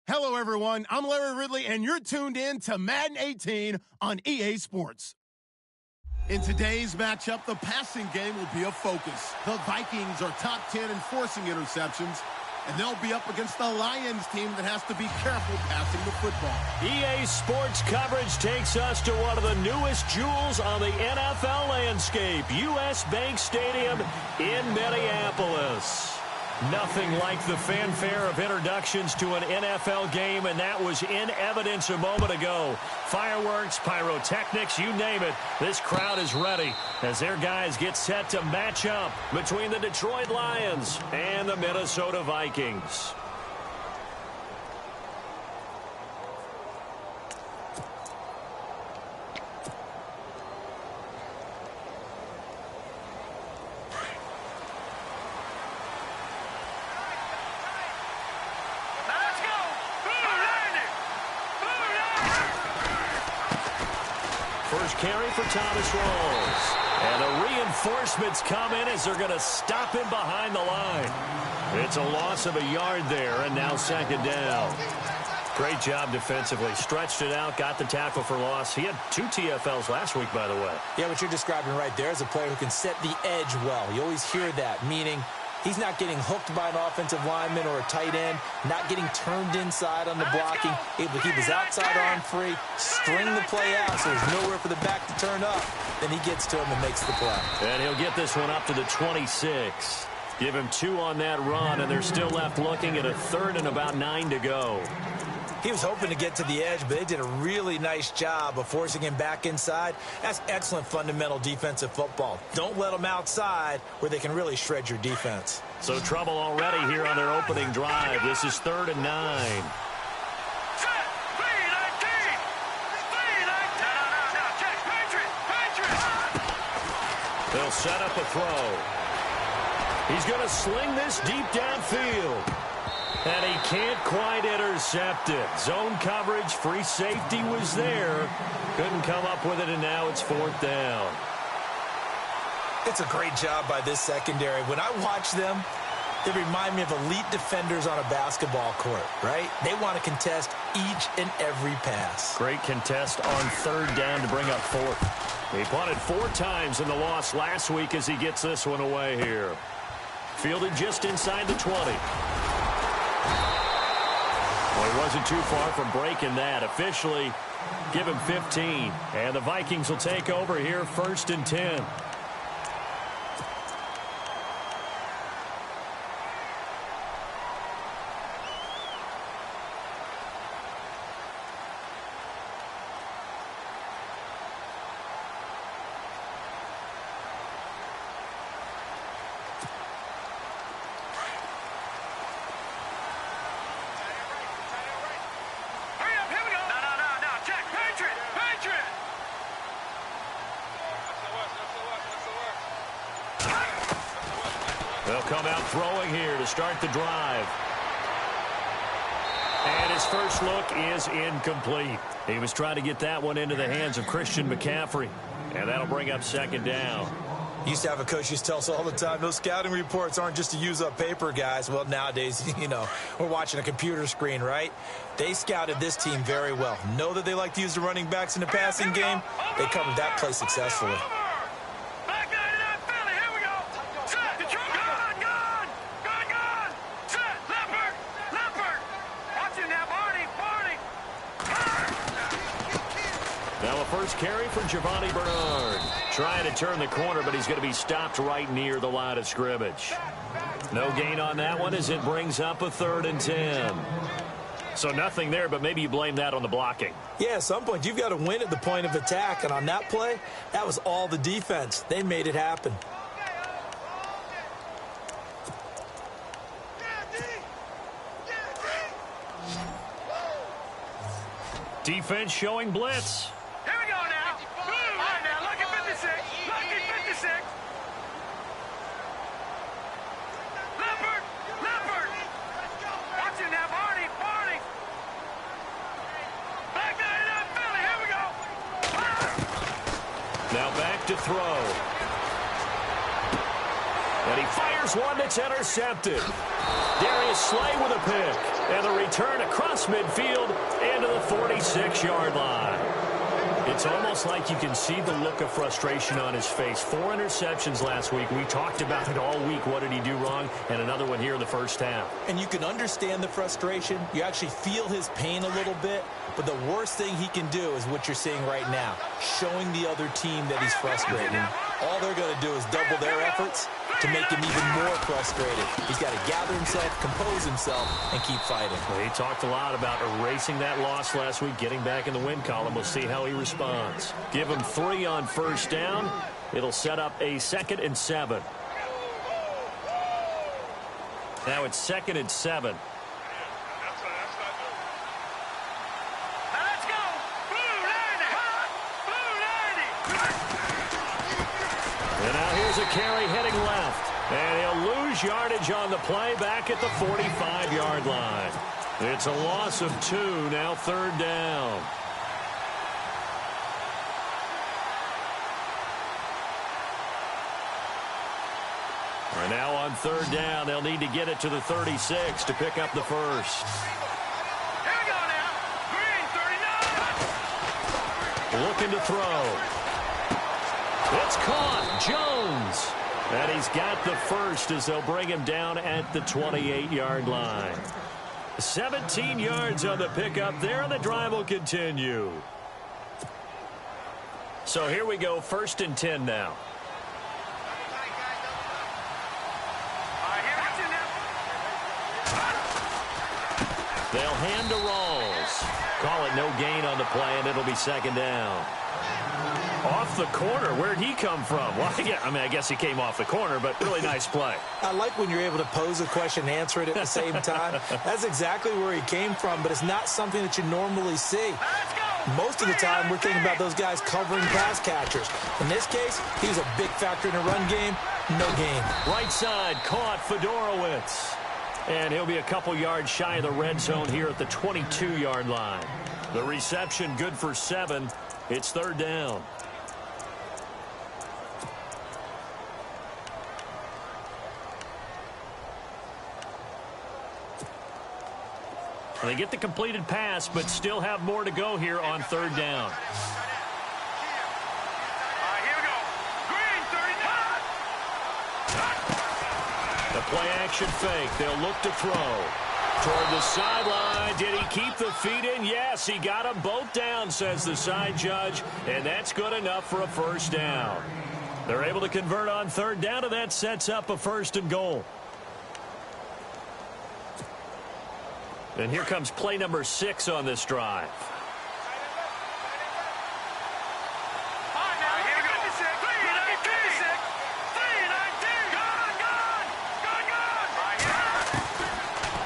Hello, everyone. I'm Larry Ridley, and you're tuned in to Madden 18 on EA Sports. In today's matchup, the passing game will be a focus. The Vikings are top 10 in forcing interceptions, and they'll be up against the Lions team that has to be careful passing the football. EA Sports coverage takes us to one of the newest jewels on the NFL landscape, US Bank Stadium in Minneapolis. Nothing like the fanfare of introductions to an NFL game, and that was in evidence a moment ago. Fireworks, pyrotechnics, you name it. This crowd is ready as their guys get set to match up between the Detroit Lions and the Minnesota Vikings. Carry for Thomas Rawls. And the reinforcements come in as they're going to stop him behind the line. It's a loss of a yard there, and now second down. Great job defensively. Stretched it out, got the tackle for loss. He had 2 TFLs last week, by the way. Yeah, what you're describing right there is a player who can set the edge well. You always hear that, meaning he's not getting hooked by an offensive lineman or a tight end, not getting turned inside on the blocking, able to keep his outside arm free, string the play out so there's nowhere for the back to turn up. Then he gets to him and makes the play. And he'll get this one up to the 26. Give him 2 on that run, and they're still left looking at a 3rd and about 9 to go. He was hoping to get to the edge, but they did a really nice job of forcing him back inside. That's excellent fundamental defensive football. Don't let them outside where they can really shred your defense. So trouble already here on their opening drive. This is 3rd and 9. They'll set up a throw. He's going to sling this deep downfield. And he can't quite intercept it. Zone coverage, free safety was there. Couldn't come up with it, and now it's 4th down. It's a great job by this secondary. When I watch them, they remind me of elite defenders on a basketball court, right? They want to contest each and every pass. Great contest on 3rd down to bring up 4th. He punted 4 times in the loss last week as he gets this one away here. Fielded just inside the 20. Well, he wasn't too far from breaking that. Officially, give him 15. And the Vikings will take over here 1st and 10. They'll come out throwing here to start the drive. And his first look is incomplete. He was trying to get that one into the hands of Christian McCaffrey. And that'll bring up 2nd down. Used to have a coach used to tell us all the time, those scouting reports aren't just to use up paper, guys. Well, nowadays, we're watching a computer screen, right? They scouted this team very well. Know that they like to use the running backs in the passing game. They covered that play successfully. Now a first carry for Giovanni Bernard. Trying to turn the corner, but he's going to be stopped right near the line of scrimmage. No gain on that one as it brings up a 3rd and 10. So nothing there, but maybe you blame that on the blocking. Yeah, at some point you've got to win at the point of attack, and on that play, that was all the defense. They made it happen. Defense showing blitz. Here we go now. All right, now, look at 56. Look at 56. Leopard. Watch it now, Barney. Back nine it up, Philly. Here we go. Now back to throw. And he fires one that's intercepted. Darius Slay with a pick. And the return across midfield into the 46-yard line. It's almost like you can see the look of frustration on his face. 4 interceptions last week. We talked about it all week. What did he do wrong? And another one here in the first half. And you can understand the frustration. You actually feel his pain a little bit. But the worst thing he can do is what you're seeing right now, showing the other team that he's frustrated. And all they're going to do is double their efforts to make him even more frustrated. He's got to gather himself, compose himself, and keep fighting. Well, he talked a lot about erasing that loss last week, getting back in the win column. We'll see how he responds. Give him 3 on first down. It'll set up a 2nd and 7. Now it's 2nd and 7. And now here's a carry heading left. And he'll lose yardage on the play back at the 45-yard line. It's a loss of 2, now 3rd down. And now on 3rd down, they'll need to get it to the 36 to pick up the first. Here we go now. Green, 39. Looking to throw. It's caught. Jones. And he's got the first as they'll bring him down at the 28-yard line. 17 yards on the pickup there, and the drive will continue. So here we go, 1st and 10 now. They'll hand to Rawls. Call it no gain on the play, and it'll be 2nd down. Off the corner. Where'd he come from? Well, yeah, I guess he came off the corner, but really nice play. I like when you're able to pose a question and answer it at the same time. That's exactly where he came from, but it's not something that you normally see. Most of the time, we're thinking about those guys covering pass catchers. In this case, he was a big factor in the run game. No gain. Right side, caught Fedorowicz. And he'll be a couple yards shy of the red zone here at the 22-yard line. The reception good for 7. It's 3rd down. They get the completed pass, but still have more to go here on 3rd down. Here we go. Green, 39. The play action fake. They'll look to throw. Toward the sideline. Did he keep the feet in? Yes, he got them both down, says the side judge. And that's good enough for a 1st down. They're able to convert on 3rd down, and that sets up a 1st and goal. And here comes play number 6 on this drive.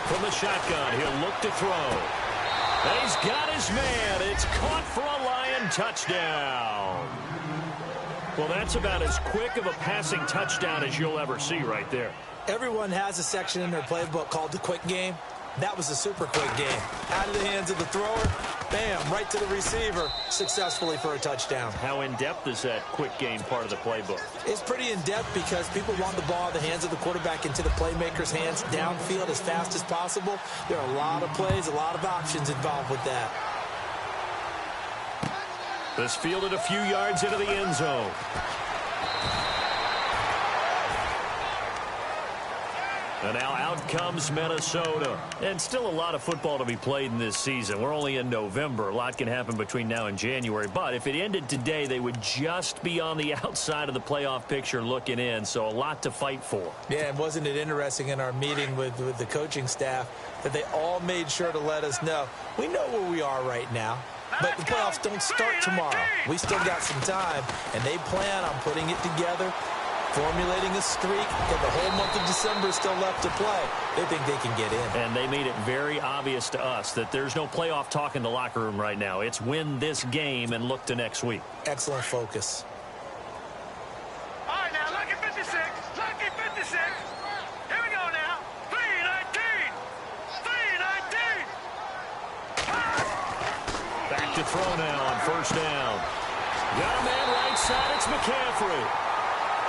From the shotgun, he'll look to throw. And he's got his man. It's caught for a Lion touchdown. Well, that's about as quick of a passing touchdown as you'll ever see right there. Everyone has a section in their playbook called the quick game. That was a super quick game. Out of the hands of the thrower, bam, right to the receiver, successfully for a touchdown. How in-depth is that quick game part of the playbook? It's pretty in-depth because people want the ball in the hands of the quarterback into the playmaker's hands downfield as fast as possible. There are a lot of plays, a lot of options involved with that. This fielded a few yards into the end zone. And now out comes Minnesota. And still a lot of football to be played in this season. We're only in November. A lot can happen between now and January. But if it ended today, they would just be on the outside of the playoff picture looking in. So a lot to fight for. Yeah, and wasn't it interesting in our meeting with the coaching staff that they all made sure to let us know, we know where we are right now. But the playoffs don't start tomorrow. We still got some time. And they plan on putting it together, formulating a streak, and the whole month of December is still left to play. They think they can get in. And they made it very obvious to us that there's no playoff talk in the locker room right now. It's win this game and look to next week. Excellent focus. All right, now, lucky 56. Lucky 56. Here we go now. 319. 319. Back to throw now on 1st down. Got a man right side. It's McCaffrey.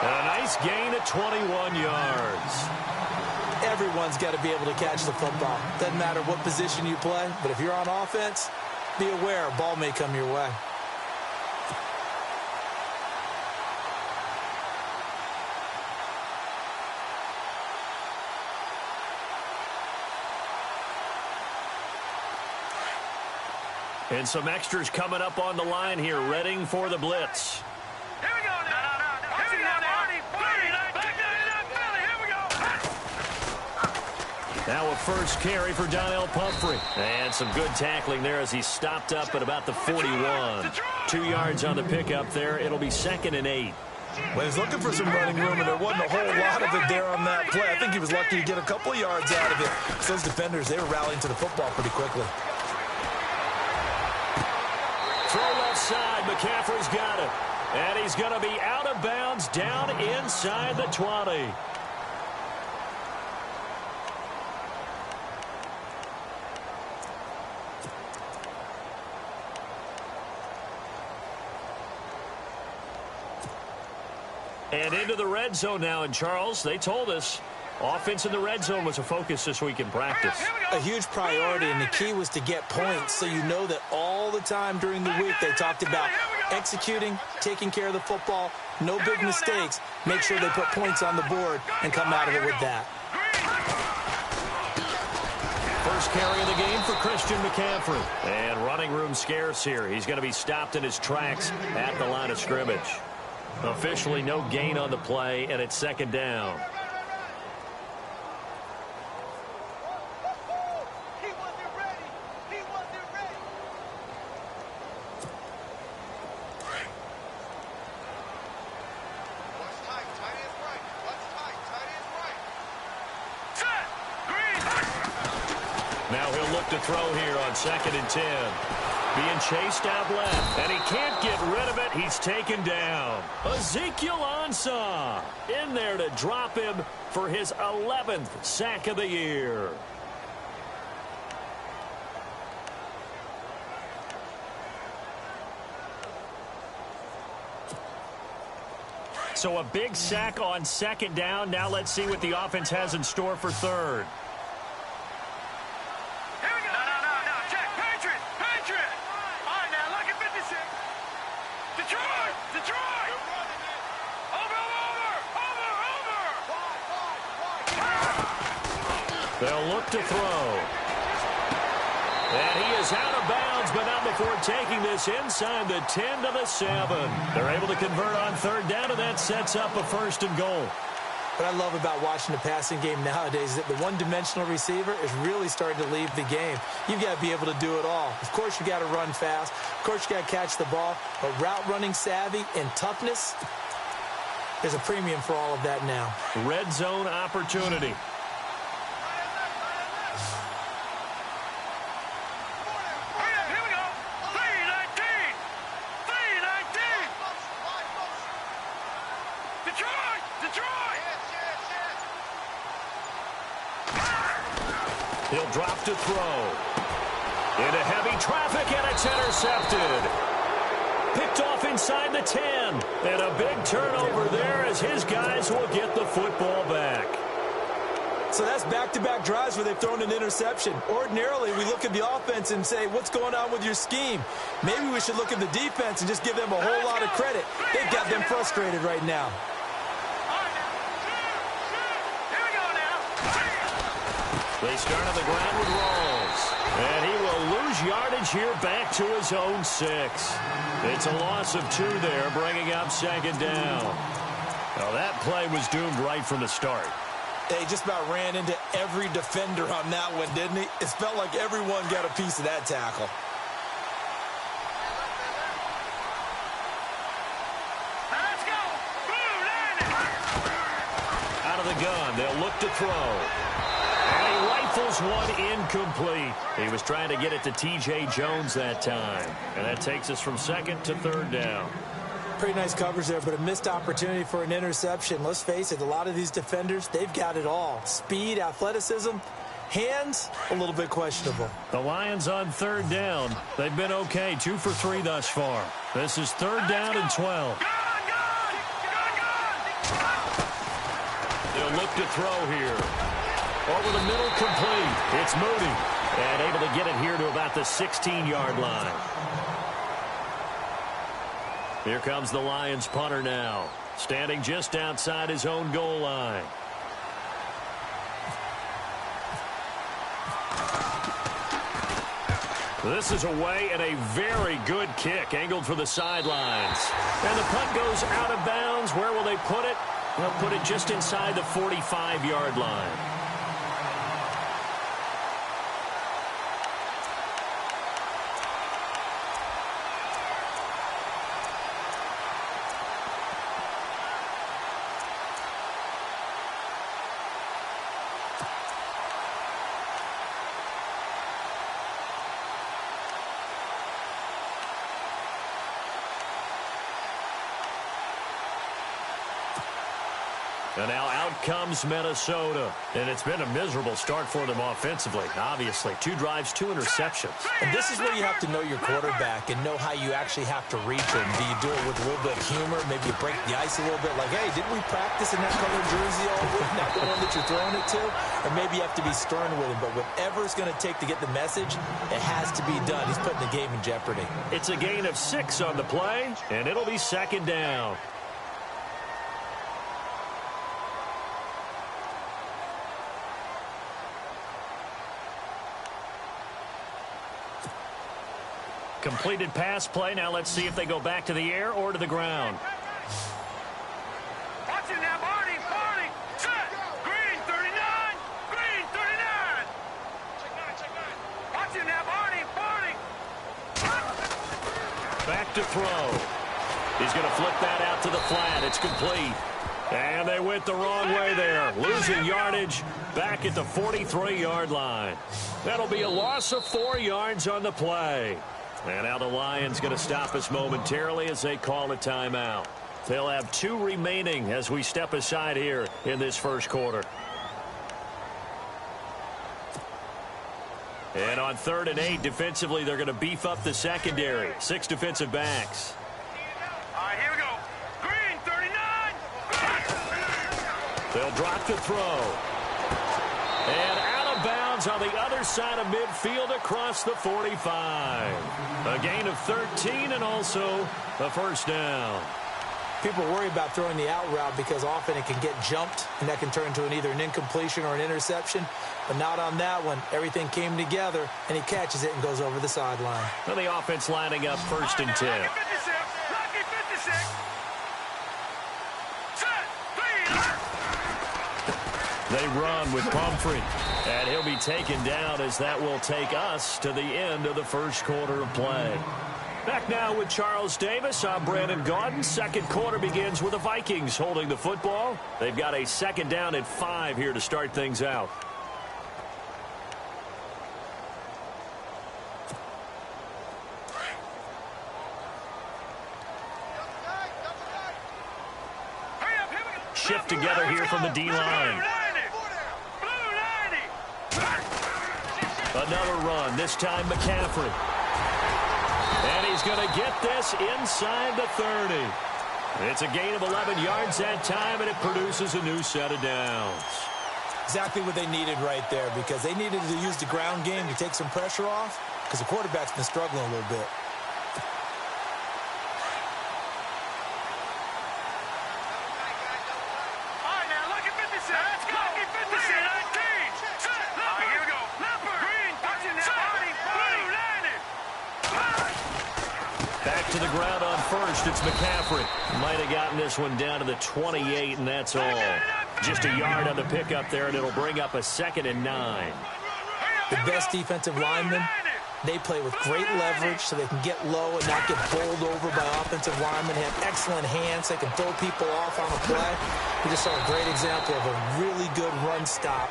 And a nice gain of 21 yards. Everyone's got to be able to catch the football. Doesn't matter what position you play, but if you're on offense, be aware a ball may come your way. And some extras coming up on the line here, readying for the blitz. Here we go now. Here we go now. Here we go. Now a first carry for Donnell Pumphrey. And some good tackling there as he stopped up at about the 41. 2 yards on the pickup there. It'll be 2nd and 8. Well, he's looking for some running room, and there wasn't a whole lot of it there on that play. I think he was lucky to get a couple of yards out of it. So those defenders, they were rallying to the football pretty quickly. Throw left side. McCaffrey's got it. And he's going to be out of bounds down inside the 20. And into the red zone now. And, Charles, they told us offense in the red zone was a focus this week in practice. A huge priority, and the key was to get points, so you know that all the time during the week they talked about executing, taking care of the football, no big mistakes, make sure they put points on the board and come out of it with that. First carry of the game for Christian McCaffrey. And running room scarce here. He's going to be stopped in his tracks at the line of scrimmage. Officially no gain on the play, and it's 2nd down. Now he'll look to throw here on 2nd and 10. Being chased out left, and he can't get rid of it. He's taken down. Ezekiel Ansah in there to drop him for his 11th sack of the year. So a big sack on 2nd down. Now let's see what the offense has in store for 3rd. They'll look to throw. And he is out of bounds, but not before taking this inside the 10 to the 7. They're able to convert on 3rd down, and that sets up a 1st and goal. What I love about watching the passing game nowadays is that the one-dimensional receiver is really starting to leave the game. You've got to be able to do it all. Of course, you got to run fast. Of course, you got to catch the ball. But route running savvy and toughness, there's a premium for all of that now. Red zone opportunity. He'll drop to throw. Into heavy traffic, and it's intercepted. Picked off inside the 10. And a big turnover there as his guys will get the football back. So that's back-to-back drives where they've thrown an interception. Ordinarily, we look at the offense and say, what's going on with your scheme? Maybe we should look at the defense and just give them a whole lot of credit. They've got them frustrated right now. They start on the ground with Rawls. And he will lose yardage here back to his own 6. It's a loss of 2 there, bringing up 2nd down. Now that play was doomed right from the start. He just about ran into every defender on that one, didn't he? It felt like everyone got a piece of that tackle. Let's go. Out of the gun, they'll look to throw. And he rifles one incomplete. He was trying to get it to T.J. Jones that time. And that takes us from 2nd to 3rd down. Pretty nice coverage there, but a missed opportunity for an interception. Let's face it, a lot of these defenders, they've got it all. Speed, athleticism, hands, a little bit questionable. The Lions on 3rd down. They've been okay, 2 for 3 thus far. This is 3rd down and 12. They'll look to throw here. Over the middle, complete. It's Moody. And able to get it here to about the 16-yard line. Here comes the Lions punter now. Standing just outside his own goal line. This is away and a very good kick angled for the sidelines. And the punt goes out of bounds. Where will they put it? They'll put it just inside the 45-yard line. And now out comes Minnesota. And it's been a miserable start for them offensively, obviously. 2 drives, 2 interceptions. And this is where you have to know your quarterback and know how you actually have to reach him. Do you do it with a little bit of humor? Maybe you break the ice a little bit like, hey, didn't we practice in that colored jersey all week? Not the one that you're throwing it to? Or maybe you have to be stern with him. But whatever it's going to take to get the message, it has to be done. He's putting the game in jeopardy. It's a gain of 6 on the play, and it'll be 2nd down. Completed pass play. Now let's see if they go back to the air or to the ground. Watch it now, Barney, Barney. Set. Green, 39. Green, 39. Check 9. Watch it now, Barney, Barney. Back to throw. He's going to flip that out to the flat. It's complete. And they went the wrong way there. Losing yardage back at the 43-yard line. That'll be a loss of 4 yards on the play. And now the Lions going to stop us momentarily as they call a timeout. They'll have 2 remaining as we step aside here in this first quarter. And on 3rd and 8, defensively, they're going to beef up the secondary. 6 defensive backs. All right, here we go. Green, 39. They'll drop the throw. And out of bounds on the other side of midfield across the 45. A gain of 13 and also a first down. People worry about throwing the out route because often it can get jumped, and that can turn into either an incompletion or an interception. But not on that one. Everything came together, and he catches it and goes over the sideline. Well, the offense lining up 1st and 10. Lucky 56. Lucky 56. Set. They run with Pumphrey. And he'll be taken down as that will take us to the end of the first quarter of play. Back now with Charles Davis. I'm Brandon Gaudin. Second quarter begins with the Vikings holding the football. They've got a 2nd down and 5 here to start things out. Shift together here from the D-line. Another run, this time McCaffrey. And he's going to get this inside the 30. It's a gain of 11 yards that time, and it produces a new set of downs. Exactly what they needed right there, because they needed to use the ground game to take some pressure off, because the quarterback's been struggling a little bit. To the ground on 1st, it's McCaffrey. Might have gotten this one down to the 28, and that's all. Just a yard on the pickup there, and it'll bring up a 2nd and 9. The best defensive linemen, they play with great leverage so they can get low and not get bowled over by offensive linemen. They have excellent hands. They can throw people off on a play. We just saw a great example of a really good run stop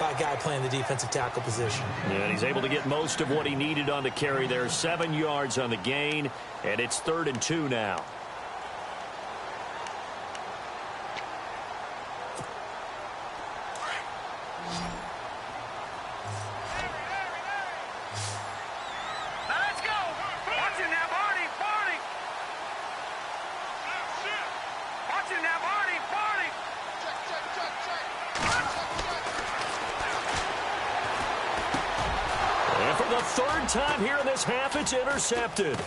by a guy playing the defensive tackle position. And he's able to get most of what he needed on the carry there. 7 yards on the gain, and it's 3rd and 2 now. Let's go. Watch it now, Barney. Barney. Watch it now, Barney. Barney. Check. for the third time here in this half, it's intercepted.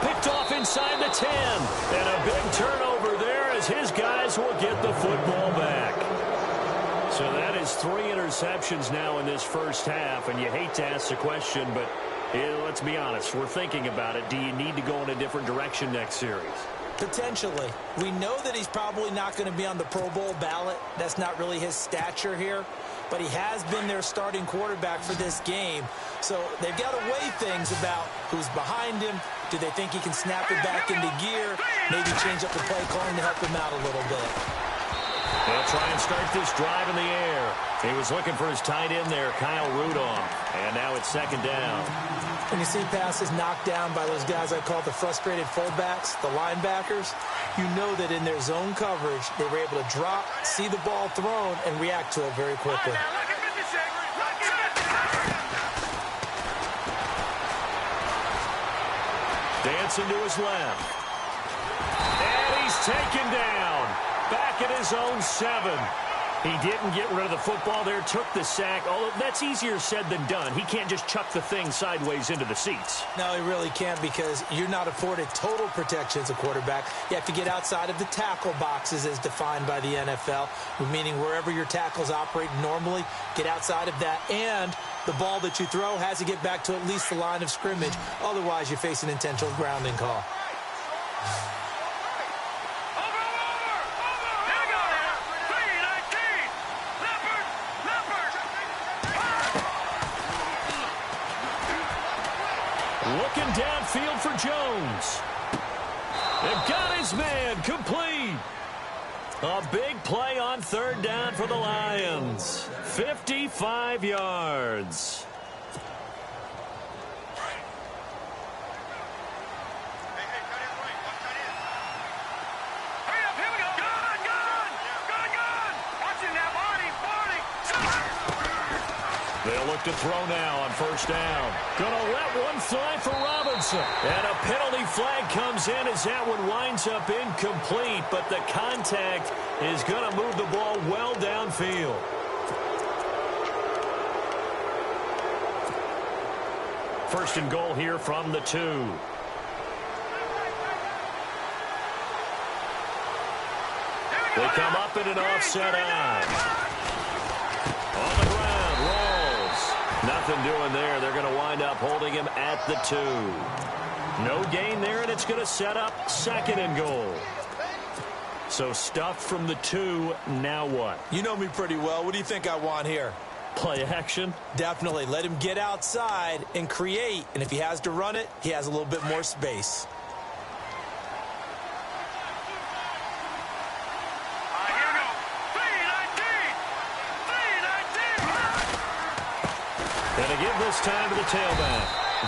Picked off inside the 10. And a big turnover there as his guys will get the football back. So that is 3 interceptions now in this first half. And you hate to ask the question, but let's be honest. We're thinking about it. Do you need to go in a different direction next series? Potentially. We know that he's probably not going to be on the Pro Bowl ballot. That's not really his stature here. But he has been their starting quarterback for this game. So they've got to weigh things about who's behind him. Do they think he can snap it back into gear? Maybe change up the play calling to help him out a little bit. They'll try and start this drive in the air. He was looking for his tight end there, Kyle Rudolph. And now it's second down. When you see passes knocked down by those guys I call the frustrated fullbacks, the linebackers, you know that in their zone coverage, they were able to drop, see the ball thrown, and react to it very quickly. Dancing to his left. And he's taken down. Back at his own 7. He didn't get rid of the football there, took the sack. Although that's easier said than done. He can't just chuck the thing sideways into the seats. No, he really can't because you're not afforded total protection as a quarterback. You have to get outside of the tackle boxes as defined by the NFL, meaning wherever your tackles operate normally, get outside of that. And the ball that you throw has to get back to at least the line of scrimmage. Otherwise, you face an intentional grounding call. Looking downfield for Jones. They've got his man complete. A big play on third down for the Lions. 55 yards. They'll look to throw now on first down. Gonna let one fly for Robinson. And a penalty flag comes in as that one winds up incomplete, but the contact is gonna move the ball well downfield. First and goal here from the 2. They come up in an offset eye. On the ground, rolls. Nothing doing there. They're going to wind up holding him at the 2. No gain there, and it's going to set up second and goal. So stuffed from the 2, now what? You know me pretty well. What do you think I want here? Play action? Definitely. Let him get outside and create. And if he has to run it, he has a little bit more space. Gonna give this time to the tailback.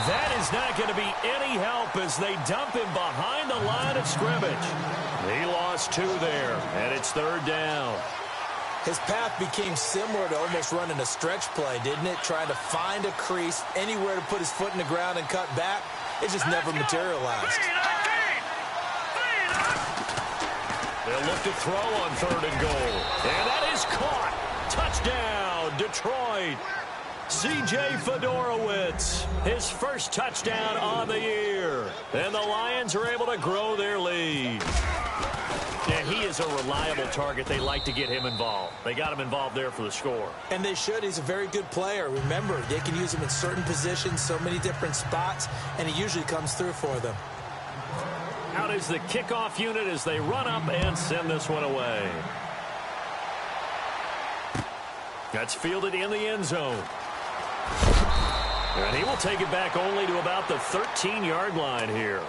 That is not going to be any help as they dump him behind the line of scrimmage. He lost 2 there, and it's third down. His path became similar to almost running a stretch play, didn't it? Trying to find a crease, anywhere to put his foot in the ground and cut back. It just never materialized. They'll look to throw on third and goal. And that is caught. Touchdown, Detroit. C.J. Fedorowicz, his first touchdown on the year. And the Lions are able to grow their lead. And he is a reliable target. They like to get him involved. They got him involved there for the score. And they should. He's a very good player. Remember, they can use him in certain positions, so many different spots, and he usually comes through for them. Out is the kickoff unit as they run up and send this one away. That's fielded in the end zone. And he will take it back only to about the 13-yard line here.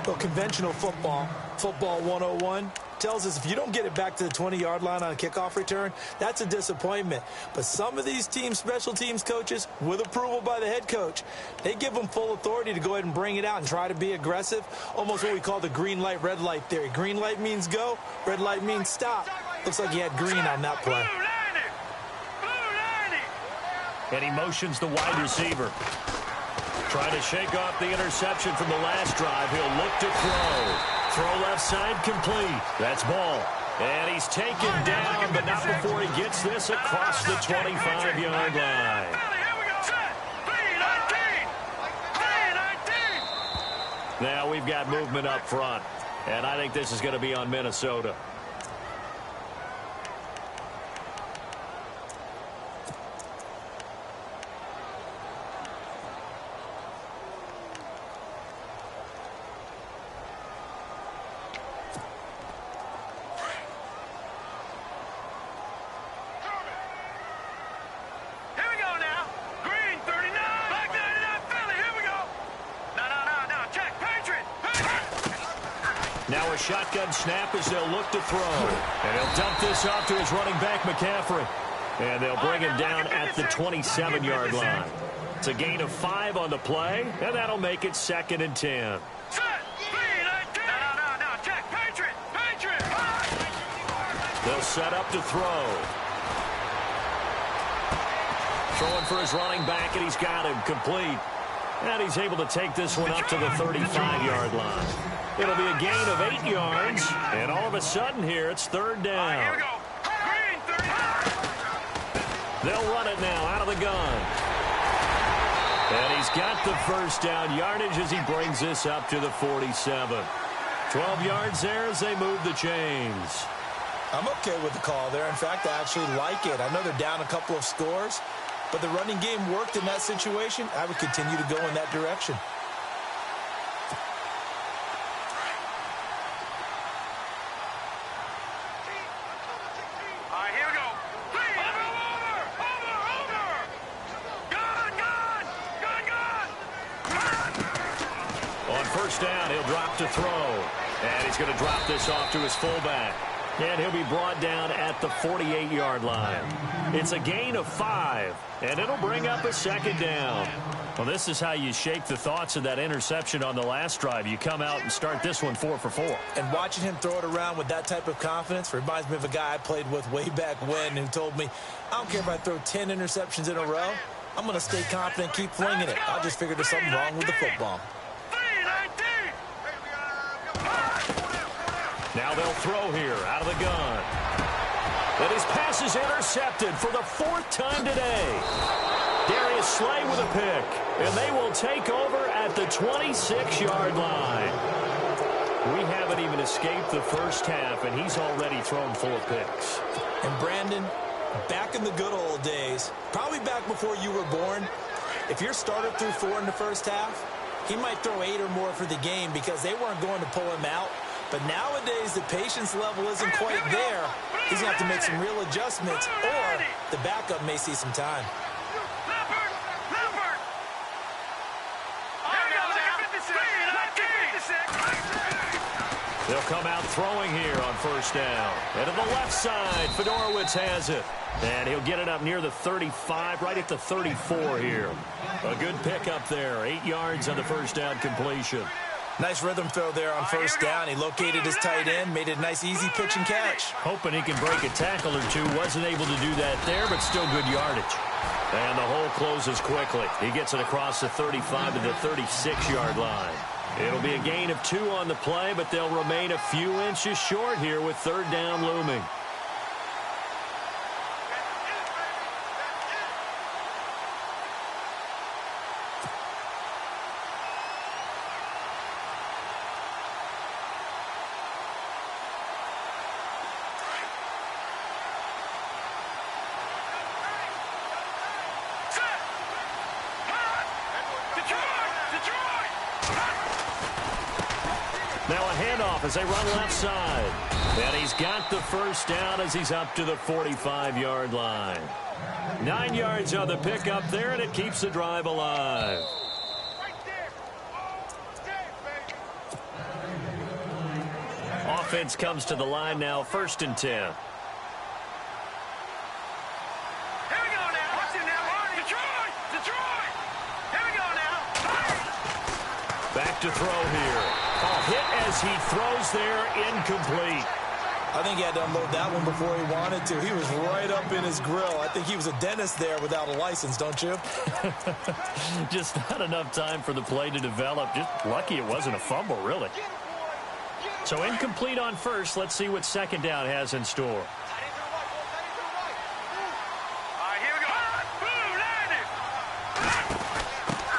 Well, conventional football 101, tells us if you don't get it back to the 20-yard line on a kickoff return, that's a disappointment. But some of these teams, special teams coaches, with approval by the head coach, they give them full authority to go ahead and bring it out and try to be aggressive, almost what we call the green light, red light theory. Green light means go, red light means stop. Looks like he had green on that play. And he motions the wide receiver. Trying to shake off the interception from the last drive. He'll look to throw. Throw left side complete. That's ball. And he's taken down, but not before he gets this across the 25-yard line. we've got movement up front. And I think this is going to be on Minnesota. Now a shotgun snap as they'll look to throw. And he'll dump this off to his running back, McCaffrey. And they'll bring him down at the 27-yard line. It's a gain of 5 on the play, and that'll make it 2nd and 10. They'll set up to throw. Throwing for his running back, and he's got him complete. And he's able to take this one up to the 35-yard line. It'll be a gain of 8 yards, and all of a sudden here, it's 3rd down. Here we go. Green, 30. They'll run it now out of the gun. And he's got the 1st down yardage as he brings this up to the 47. 12 yards there as they move the chains. I'm okay with the call there. In fact, I actually like it. I know they're down a couple of scores, but the running game worked in that situation. I would continue to go in that direction. Down, he'll drop to throw. And he's going to drop this off to his fullback. And he'll be brought down at the 48-yard line. It's a gain of 5, and it'll bring up a 2nd down. Well, this is how you shake the thoughts of that interception on the last drive. You come out and start this one 4 for 4. And watching him throw it around with that type of confidence reminds me of a guy I played with way back when who told me, I don't care if I throw 10 interceptions in a row. I'm going to stay confident, keep flinging it. I just figured there's something wrong with the football. Now they'll throw here out of the gun. And his pass is intercepted for the 4th time today. Darius Slay with a pick. And they will take over at the 26-yard line. We haven't even escaped the first half, and he's already thrown 4 picks. And Brandon, back in the good old days, probably back before you were born, if your starter threw 4 in the first half, he might throw 8 or more for the game because they weren't going to pull him out. But nowadays, the patience level isn't quite there. He's going to have to make some real adjustments, or the backup may see some time. They'll come out throwing here on 1st down. And to the left side, Fedorowicz has it. And he'll get it up near the 35, right at the 34 here. A good pick up there. 8 yards on the 1st down completion. Nice rhythm throw there on 1st down. He located his tight end, made it a nice, easy pitch and catch. Hoping he can break a tackle or two. Wasn't able to do that there, but still good yardage. And the hole closes quickly. He gets it across the 35 to the 36-yard line. It'll be a gain of 2 on the play, but they'll remain a few inches short here with 3rd down looming. Now a handoff as they run left side. And he's got the 1st down as he's up to the 45-yard line. 9 yards on the pickup there, and it keeps the drive alive. Offense comes to the line now, 1st and 10. Back to throw here. Hit as he throws there, incomplete. I think he had to unload that one before he wanted to. He was right up in his grill. I think he was a dentist there without a license, don't you? Just not enough time for the play to develop. Just lucky it wasn't a fumble, really. So incomplete on 1st. Let's see what 2nd down has in store.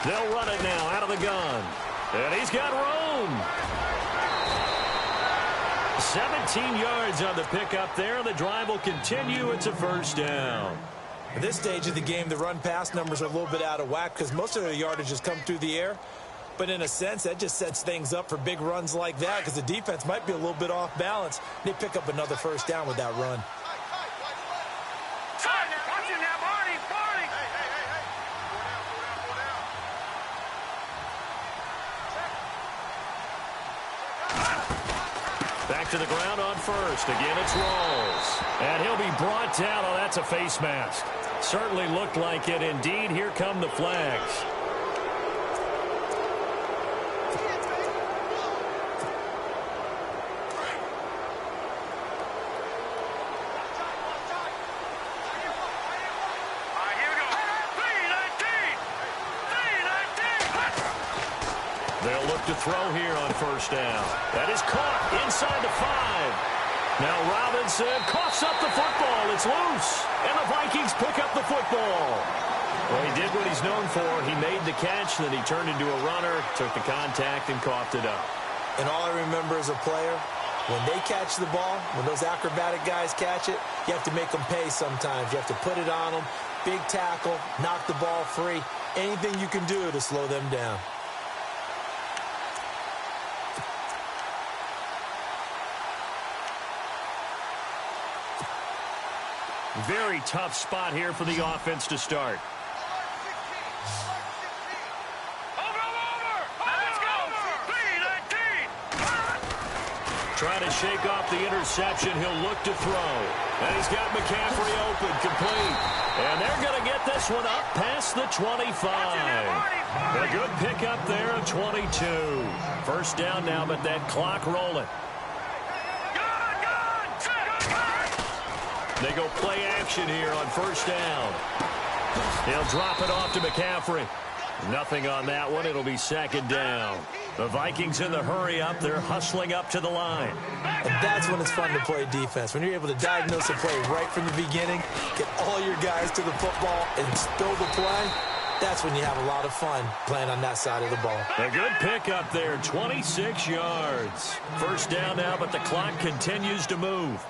They'll run it now out of the gun. And he's got room. 17 yards on the pickup there. The drive will continue. It's a first down. At this stage of the game, the run-pass numbers are a little bit out of whack because most of their yardage has come through the air. But in a sense, that just sets things up for big runs like that because the defense might be a little bit off balance. They pick up another first down with that run. Back to the ground on first. Again, it's Rawls. And he'll be brought down. Oh, that's a face mask. Certainly looked like it. Indeed, here come the flags. They'll look to throw here on first down. That is caught inside the 5. Now Robinson coughs up the football. It's loose. And the Vikings pick up the football. Well, he did what he's known for. He made the catch, then he turned into a runner, took the contact, and coughed it up. And all I remember as a player, when they catch the ball, when those acrobatic guys catch it, you have to make them pay sometimes. You have to put it on them. Big tackle, knock the ball free. Anything you can do to slow them down. Very tough spot here for the offense to start. Trying to shake off the interception. He'll look to throw. And he's got McCaffrey open, complete. And they're going to get this one up past the 25. A good pickup there of 22. First down now, but that clock rolling. They go play action here on first down. He'll drop it off to McCaffrey. Nothing on that one. It'll be second down. The Vikings in the hurry up. They're hustling up to the line. And that's when it's fun to play defense. When you're able to diagnose a play right from the beginning, get all your guys to the football, and spill the play, that's when you have a lot of fun playing on that side of the ball. A good pickup there, 26 yards. First down now, but the clock continues to move.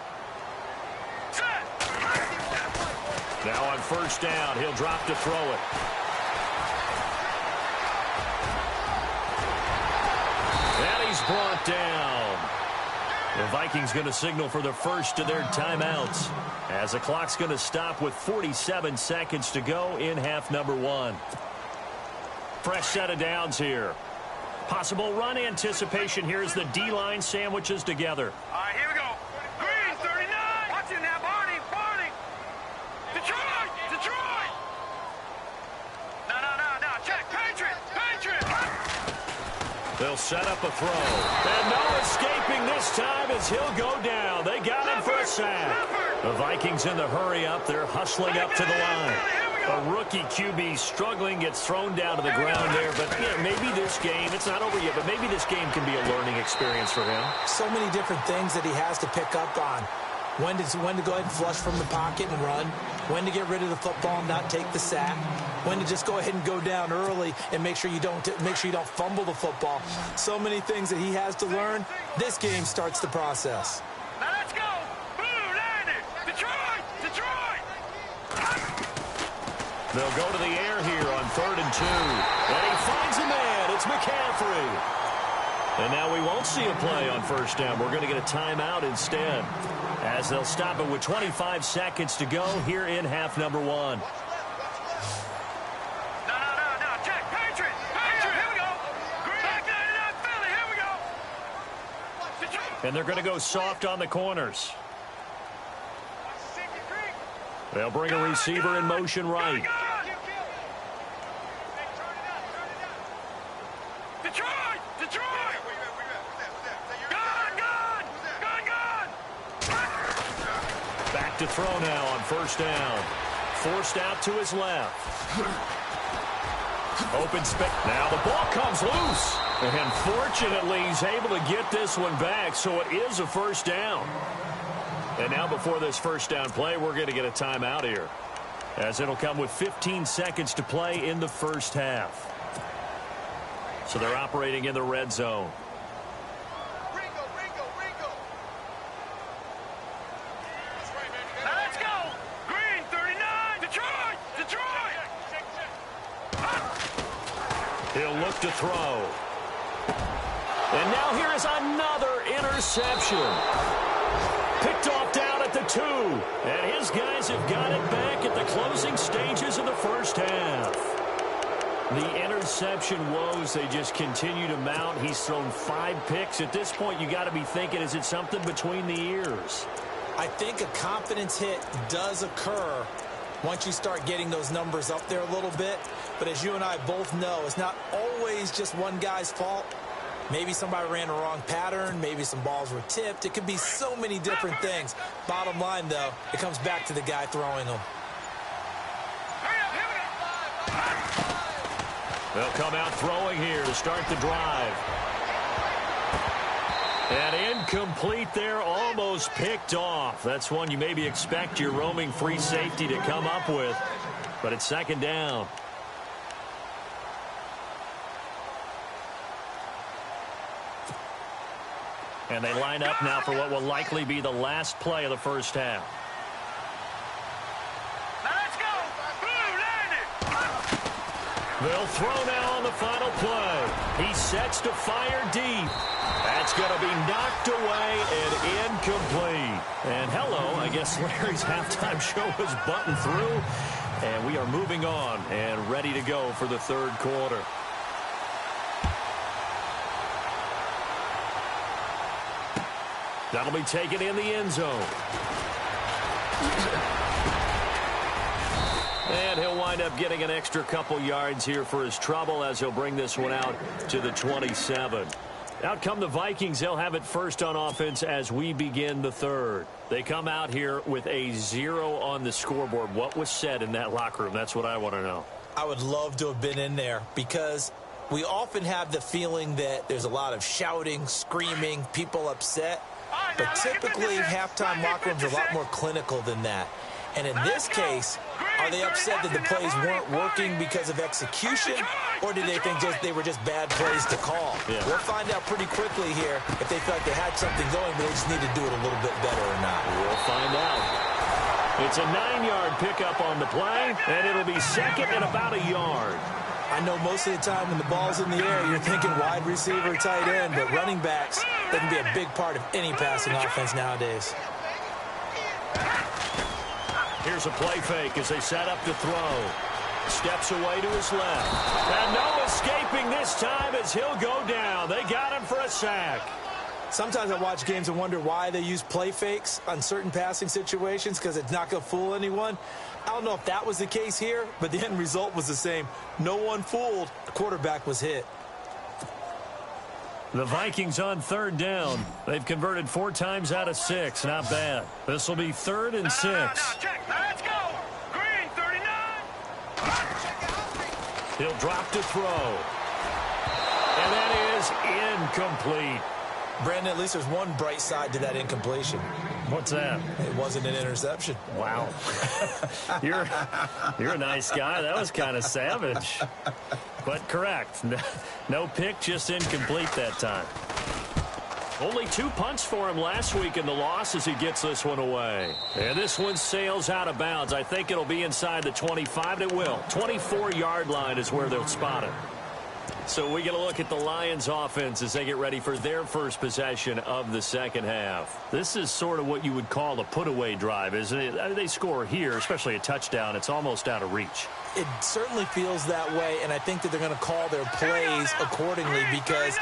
Now on first down, he'll drop to throw it. And he's brought down. The Vikings going to signal for the first of their timeouts as the clock's going to stop with 47 seconds to go in half number 1. Fresh set of downs here. Possible run anticipation here as the D-line sandwiches together. All right, here we go. Green, 39. Watch it now, Barney. Detroit. No. Check. Patriot. They'll set up a throw. And no escaping this time as he'll go down. They got him for a sack. The Vikings in the hurry up. They're hustling up to the line. A rookie QB struggling, gets thrown down to the ground there. But yeah, maybe this game, it's not over yet, but maybe this game can be a learning experience for him. So many different things that he has to pick up on. When to go ahead and flush from the pocket and run. When to get rid of the football and not take the sack. When to just go ahead and go down early and make sure you don't fumble the football. So many things that he has to learn. This game starts the process. Now let's go. Blue landed. Detroit. They'll go to the air here on 3rd and 2. And he finds a man. It's McCaffrey. And now we won't see a play on first down. We're going to get a timeout instead, as they'll stop it with 25 seconds to go here in half number 1. No. Check. Patriot. Here we go. Green. Back 99 Philly. Here we go. Detroit. And they're going to go soft on the corners. They'll bring a receiver in motion right. Detroit. Back to throw now on first down. Forced out to his left. Open space. Now the ball comes loose. And fortunately, he's able to get this one back, so it is a first down. And now before this first down play, we're going to get a timeout here, as it'll come with 15 seconds to play in the first half. So they're operating in the red zone. Now let's go. Green 39. Detroit. Detroit. He'll look to throw. And now here is another interception. Picked off down at the 2. And his guys have got it back at the closing stages of the first half. The interception woes, they just continue to mount. He's thrown 5 picks. At this point, you got to be thinking, is it something between the ears? I think a confidence hit does occur once you start getting those numbers up there a little bit. But as you and I both know, it's not always just one guy's fault. Maybe somebody ran a wrong pattern. Maybe some balls were tipped. It could be so many different things. Bottom line, though, it comes back to the guy throwing them. They'll come out throwing here to start the drive. And incomplete there, almost picked off. That's one you maybe expect your roaming free safety to come up with. But it's second down. And they line up now for what will likely be the last play of the first half. Now let's go. Blue landed. They'll throw now on the final play. He sets to fire deep. That's going to be knocked away and incomplete. And hello, I guess Larry's halftime show is buttoned through. And we are moving on and ready to go for the third quarter. That'll be taken in the end zone. And he'll wind up getting an extra couple yards here for his trouble as he'll bring this one out to the 27. Out come the Vikings. They'll have it first on offense as we begin the third. They come out here with a 0 on the scoreboard. What was said in that locker room? That's what I want to know. I would love to have been in there because we often have the feeling that there's a lot of shouting, screaming, people upset. But typically, halftime locker rooms are a lot more clinical than that. And in this case, are they upset that the plays weren't working because of execution, or did they think they were just bad plays to call? Yeah. We'll find out pretty quickly here if they feel like they had something going, but they just need to do it a little bit better or not. We'll find out. It's a 9-yard pickup on the play, and it'll be second and about a yard. I know most of the time when the ball's in the air, you're thinking wide receiver, tight end, but running backs, they can be a big part of any passing offense nowadays. Here's a play fake as they set up to throw. Steps away to his left. And no escaping this time as he'll go down. They got him for a sack. Sometimes I watch games and wonder why they use play fakes on certain passing situations because it's not going to fool anyone. I don't know if that was the case here, but the end result was the same. No one fooled. The quarterback was hit. The Vikings on third down. They've converted 4 times out of 6. Not bad. This will be 3rd and 6. Now, check. Now let's go. Green 39. He'll drop to throw. And that is incomplete. Brandon, at least there's one bright side to that incompletion. What's that? It wasn't an interception. Wow. You're a nice guy. That was kind of savage. But correct. No pick, just incomplete that time. Only 2 punts for him last week in the loss as he gets this one away. And this one sails out of bounds. I think it'll be inside the 25. It will. 24-yard line is where they'll spot it. So we get a look at the Lions offense as they get ready for their first possession of the second half. This is sort of what you would call a put-away drive, isn't it? I mean, they score here, especially a touchdown. It's almost out of reach. It certainly feels that way, and I think that they're going to call their plays accordingly because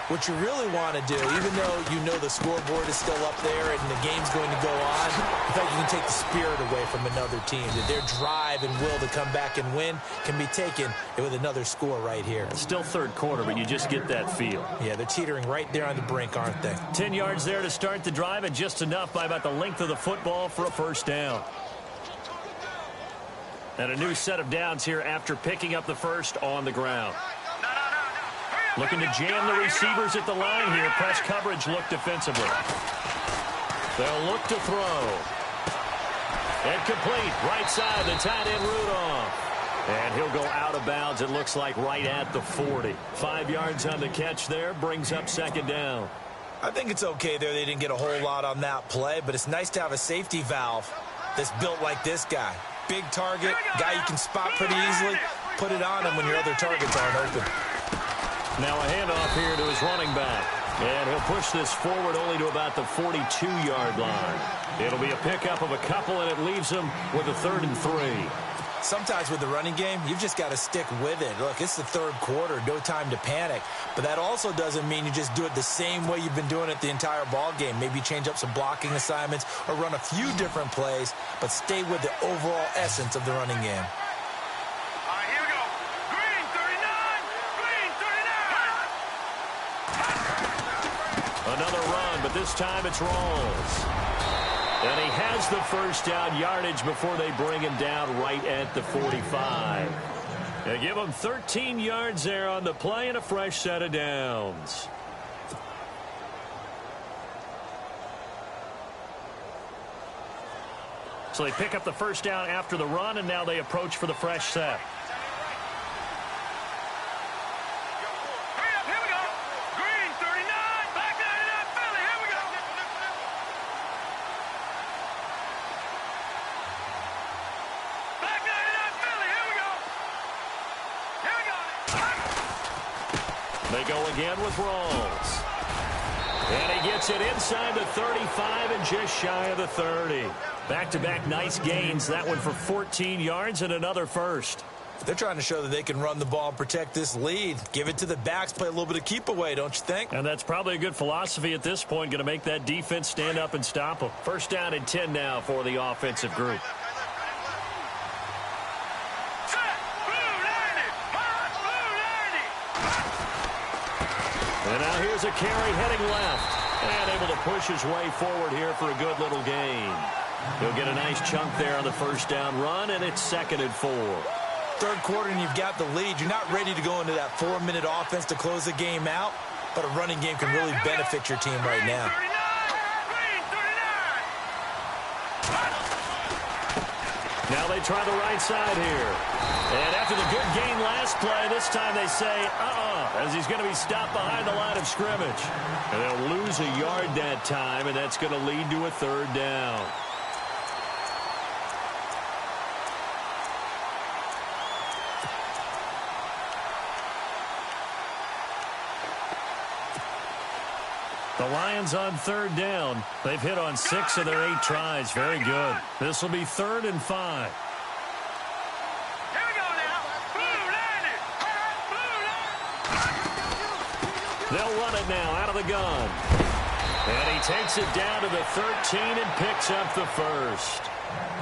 what you really want to do, even though you know the scoreboard is still up there and the game's going to go on, in fact, you can take the spirit away from another team. That their drive and will to come back and win can be taken with another score right here. It's still third quarter, but you just get that feel. Yeah, they're teetering right there on the brink, aren't they? 10 yards there to start the drive, and just enough by about the length of the football for a first down. And a new set of downs here after picking up the first on the ground. Looking to jam the receivers at the line here. Press coverage look defensively. They'll look to throw. And complete. Right side, the tight end Rudolph. And he'll go out of bounds, it looks like, right at the 40. 5 yards on the catch there, brings up second down. I think it's okay there. They didn't get a whole lot on that play, but it's nice to have a safety valve that's built like this guy. Big target, guy you can spot pretty easily. Put it on him when your other targets aren't open. Now a handoff here to his running back. And he'll push this forward only to about the 42-yard line. It'll be a pickup of a couple, and it leaves him with a 3rd and 3. Sometimes with the running game, you've just got to stick with it. Look, it's the 3rd quarter, no time to panic. But that also doesn't mean you just do it the same way you've been doing it the entire ball game. Maybe change up some blocking assignments or run a few different plays, but stay with the overall essence of the running game. All right, here we go. Green 39, green 39. Another run, but this time it's Rawls. And he has the first down yardage before they bring him down right at the 45. They give him 13 yards there on the play and a fresh set of downs. So they pick up the first down after the run, and now they approach for the fresh set. They go again with Rawls. And he gets it inside the 35 and just shy of the 30. Back-to-back nice gains. That one for 14 yards and another first. They're trying to show that they can run the ball and protect this lead. Give it to the backs, play a little bit of keep away, don't you think? And that's probably a good philosophy at this point. Going to make that defense stand up and stop them. First down and 10 now for the offensive group. And now here's a carry heading left. And able to push his way forward here for a good little gain. He'll get a nice chunk there on the first down run, and it's 2nd and 4. 3rd quarter, and you've got the lead. You're not ready to go into that 4-minute offense to close the game out, but a running game can really benefit your team right now. Now they try the right side here. And after the good gain last play, this time they say, as he's going to be stopped behind the line of scrimmage. And they'll lose a yard that time, and that's going to lead to a 3rd down. The Lions on 3rd down. They've hit on 6 of their 8 tries. Very good. This will be 3rd and 5. Here we go now. Blue landed. They'll run it now out of the gun. And he takes it down to the 13 and picks up the first.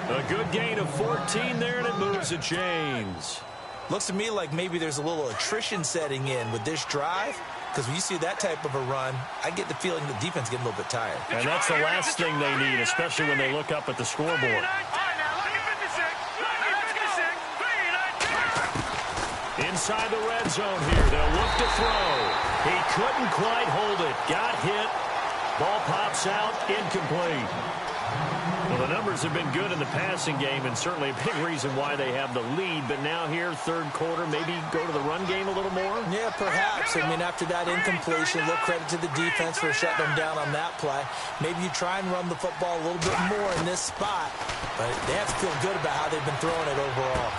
A good gain of 14 there, and it moves the chains. Looks to me like maybe there's a little attrition setting in with this drive. Because when you see that type of a run, I get the feeling the defense getting a little bit tired. And that's the last thing they need, especially when they look up at the scoreboard. Inside the red zone here, they'll look to throw. He couldn't quite hold it. Got hit. Ball pops out, incomplete. Well, the numbers have been good in the passing game, and certainly a big reason why they have the lead. But now here, 3rd quarter, maybe go to the run game a little more? Yeah, perhaps. I mean, after that incompletion, a little credit to the defense for shutting them down on that play. Maybe you try and run the football a little bit more in this spot. But they have to feel good about how they've been throwing it overall.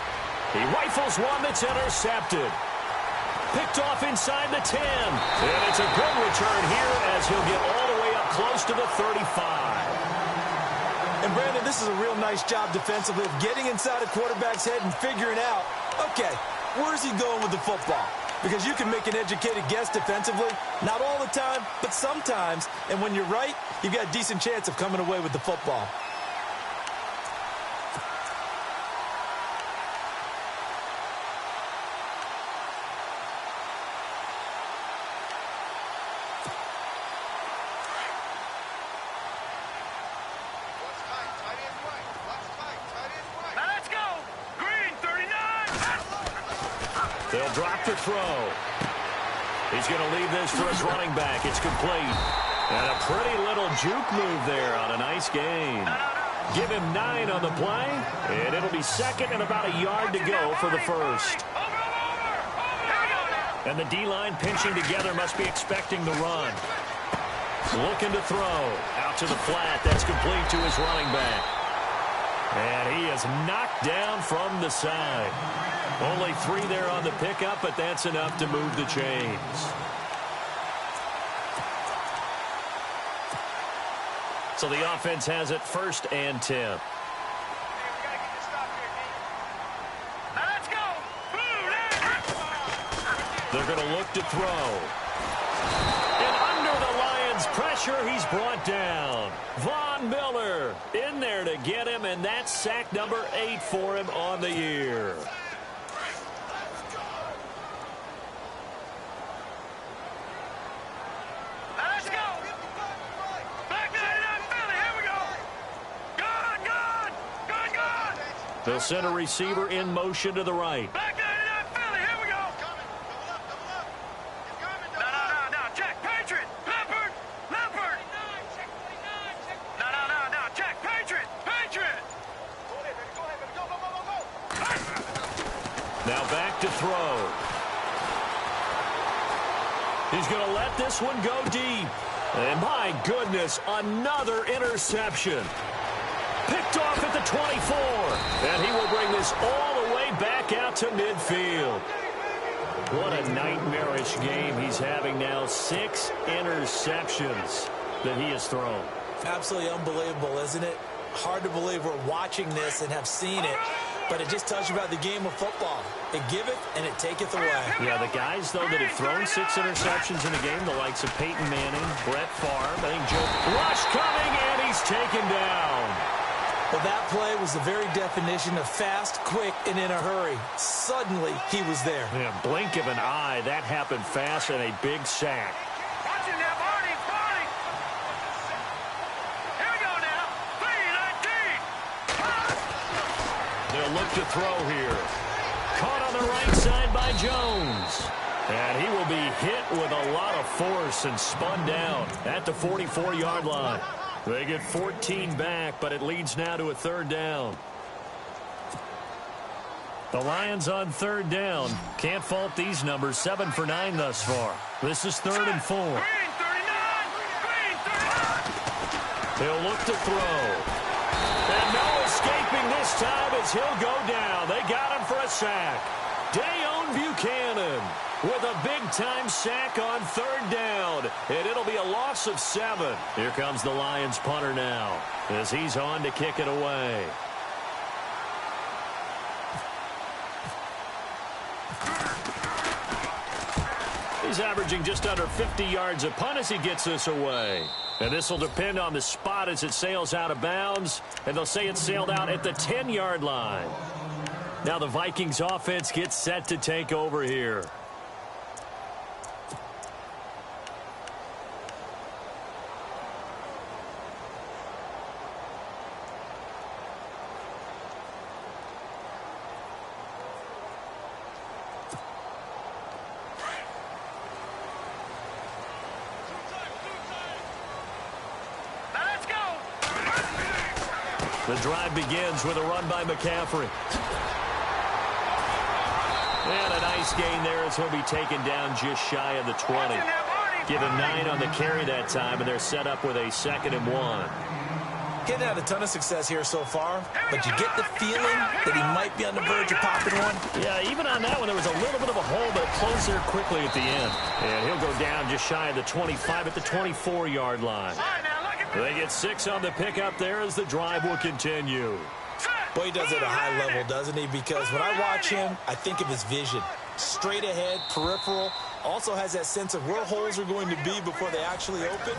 He rifles one that's intercepted. Picked off inside the 10. And it's a good return here as he'll get all the way up close to the 35. And, Brandon, this is a real nice job defensively of getting inside a quarterback's head and figuring out, okay, where's he going with the football? Because you can make an educated guess defensively, not all the time, but sometimes. And when you're right, you've got a decent chance of coming away with the football. They'll drop the throw. He's going to leave this for his running back. It's complete. And a pretty little juke move there on a nice gain. Give him 9 on the play, and it'll be second and about a yard to go for the first. And the D-line pinching together must be expecting the run. Looking to throw. Out to the flat. That's complete to his running back. And he is knocked down from the side. Only 3 there on the pickup, but that's enough to move the chains. So the offense has it 1st and 10. They're going to look to throw. And under the Lions' pressure, he's brought down. Von Miller in there to get him, and that's sack number 8 for him on the year. Let's go. Back 99 Philly. Here we go. Gone. They'll send a receiver in motion to the right. Back 99 Philly. Here we go. No. Check. Patriot. Leopard. No. Check. Patriot. Now back to throw. He's going to let this one go deep. And my goodness, another interception. Picked off at the 24. And he will bring this all the way back out to midfield. What a nightmarish game he's having now. 6 interceptions that he has thrown. Absolutely unbelievable, isn't it? Hard to believe we're watching this and have seen it. But it just tells you about the game of football. It giveth and it taketh away. Yeah, the guys, though, that have thrown 6 interceptions in a game, the likes of Peyton Manning, Brett Favre, I think Joe Rush coming, and he's taken down. Well, that play was the very definition of fast, quick, and in a hurry. Suddenly, he was there. Yeah, blink of an eye, that happened fast, and a big sack. Watch it now, Barney. Here we go now. 3-19. They'll look to throw here. Caught on the right side by Jones. And he will be hit with a lot of force and spun down at the 44-yard line. They get 14 back, but it leads now to a 3rd down. The Lions on 3rd down. Can't fault these numbers. 7 for 9 thus far. This is 3rd and 4. Green 39. He'll look to throw. And no escaping this time as he'll go down. They got him for a sack. Dayon Buchanan with a big-time sack on 3rd down. And it'll be a loss of 7. Here comes the Lions punter now as he's on to kick it away. He's averaging just under 50 yards a punt as he gets this away. And this will depend on the spot as it sails out of bounds. And they'll say it sailed out at the 10-yard line. Now the Vikings offense gets set to take over here. The drive begins with a run by McCaffrey. And a nice gain there as he'll be taken down just shy of the 20. Give him 9 on the carry that time, and they're set up with a 2nd and 1. Getting had a ton of success here so far, but you get the feeling that he might be on the verge of popping one. Yeah, even on that one, there was a little bit of a hole, but it closed there quickly at the end. And he'll go down just shy of the 25 at the 24-yard line. They get 6 on the pickup there as the drive will continue. Boy, he does it at a high level, doesn't he? Because when I watch him, I think of his vision. Straight ahead, peripheral. Also has that sense of where holes are going to be before they actually open.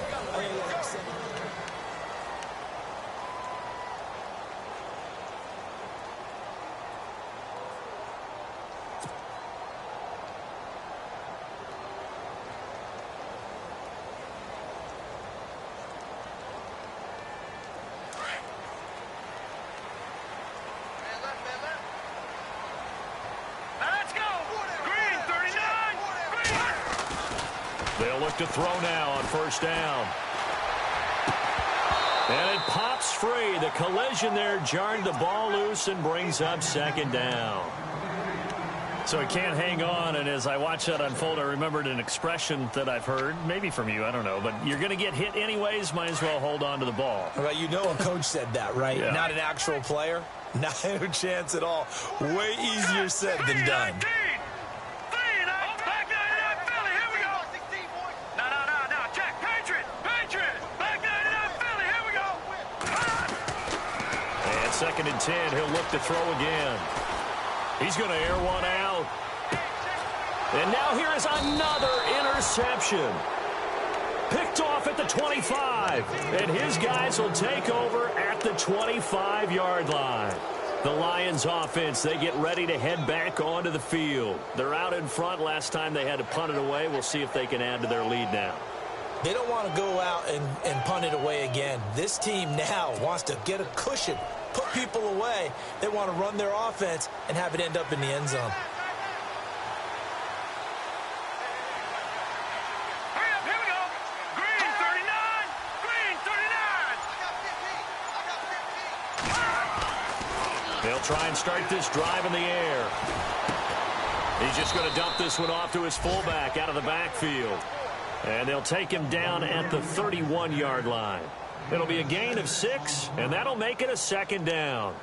They'll look to throw now on 1st down. And it pops free. The collision there jarred the ball loose and brings up second down. So he can't hang on, and as I watched that unfold, I remembered an expression that I've heard, maybe from you, I don't know, but you're going to get hit anyways, might as well hold on to the ball. Well, you know a coach said that, right? Yeah. Not an actual player. Not a chance at all. Way easier said than done. And 2nd and 10, he'll look to throw again. He's going to air one out. And now here is another interception. Picked off at the 25. And his guys will take over at the 25-yard line. The Lions offense, they get ready to head back onto the field. They're out in front. Last time they had to punt it away. We'll see if they can add to their lead now. They don't want to go out and punt it away again. This team now wants to get a cushion, put people away. They want to run their offense and have it end up in the end zone. They'll try and start this drive in the air. He's just going to dump this one off to his fullback out of the backfield. And they'll take him down at the 31-yard line. It'll be a gain of 6, and that'll make it a 2nd down.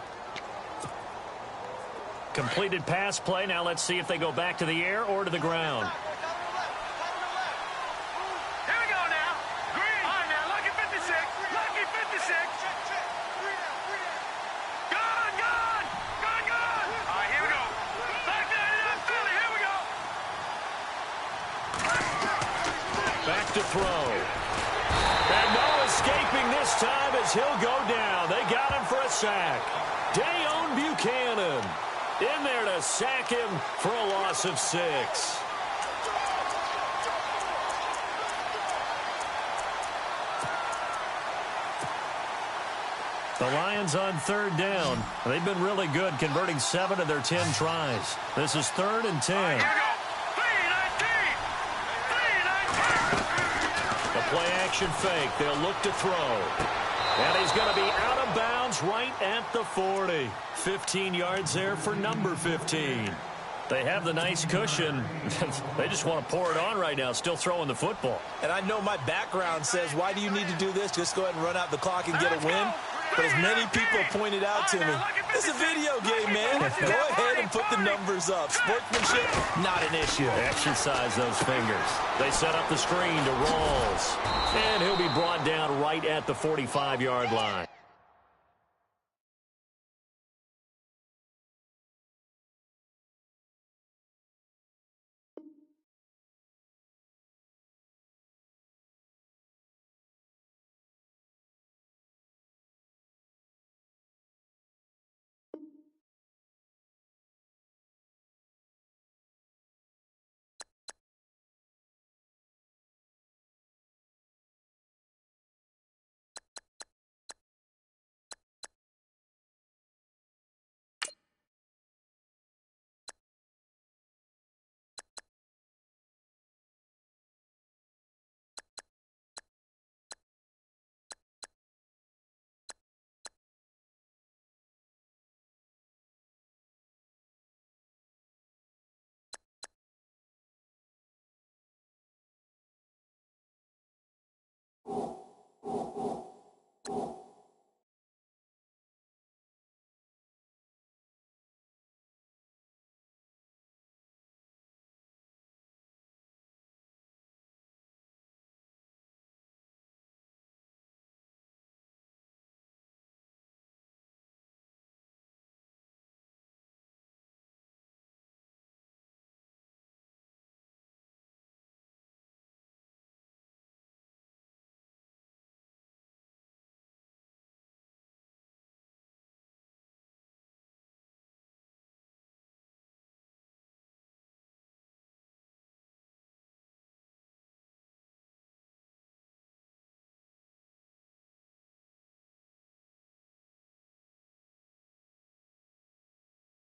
Completed pass play. Now let's see if they go back to the air or to the ground. To throw. And no escaping this time as he'll go down. They got him for a sack. Dayon Buchanan in there to sack him for a loss of 6. The Lions on 3rd down. They've been really good, converting 7 of their 10 tries. This is 3rd and 10. Play-action fake. They'll look to throw. And he's going to be out of bounds right at the 40. 15 yards there for number 15. They have the nice cushion. They just want to pour it on right now, still throwing the football. And I know my background says, why do you need to do this? Just go ahead and run out the clock and get a win. But as many people pointed out to me, it's a video game, man. Go ahead and put the numbers up. Sportsmanship, not an issue. Exercise those fingers. They set up the screen to Rawls. And he'll be brought down right at the 45-yard line.